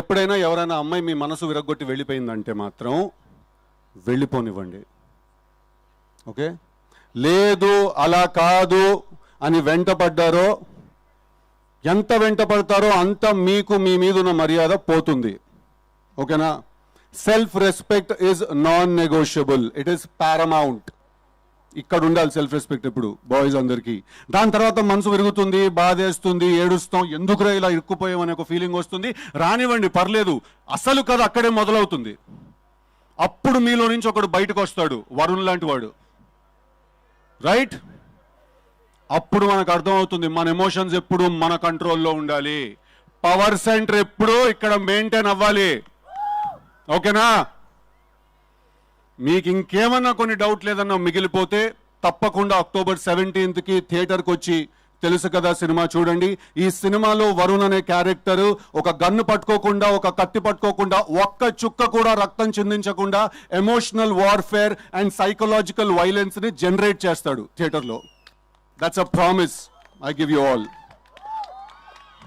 ఎప్పుడైనా ఎవరైనా అమ్మాయి మీ మనసు విరగ్గొట్టి వెళ్ళిపోయిందంటే మాత్రం వెళ్ళిపోనివ్వండి. ఓకే, లేదు అలా కాదు అని వెంటపడ్డారో, ఎంత వెంటపడతారో అంత మీకు మీ మీద ఉన్న మర్యాద పోతుంది. ఓకేనా? Self respect is non negotiable, it is paramount. ఇక్కడ ఉండాలి సెల్ఫ్ రెస్పెక్ట్ ఇప్పుడు బాయ్స్ అందరికీ. దాని తర్వాత మనసు విరుగుతుంది, బాధేస్తుంది, ఏడుస్తాం, ఎందుకురా ఇలా ఇరుక్కుపోయామనే ఒక ఫీలింగ్ వస్తుంది. రానివ్వండి, పర్లేదు. అసలు కథ అక్కడే మొదలవుతుంది. అప్పుడు మీలో నుంచి ఒకడు బయటకు వస్తాడు, వరుణ్ లాంటి వాడు. రైట్? అప్పుడు మనకు అర్థమవుతుంది మన ఎమోషన్స్ ఎప్పుడు మన కంట్రోల్లో ఉండాలి. పవర్ సెంటర్ ఎప్పుడు ఇక్కడ మెయింటైన్ అవ్వాలి. ఓకేనా? మీకు ఇంకేమన్నా కొన్ని డౌట్ లేదన్నా మిగిలిపోతే తప్పకుండా October 17th థియేటర్కి వచ్చి తెలుసు కదా సినిమా చూడండి. ఈ సినిమాలో వరుణ్ అనే క్యారెక్టర్ ఒక గన్ను పట్టుకోకుండా, ఒక కత్తి పట్టుకోకుండా, ఒక్క చుక్క కూడా రక్తం చిందించకుండా emotional warfare and psychological violence ని జనరేట్ చేస్తాడు థియేటర్లో. That's a promise I give you all.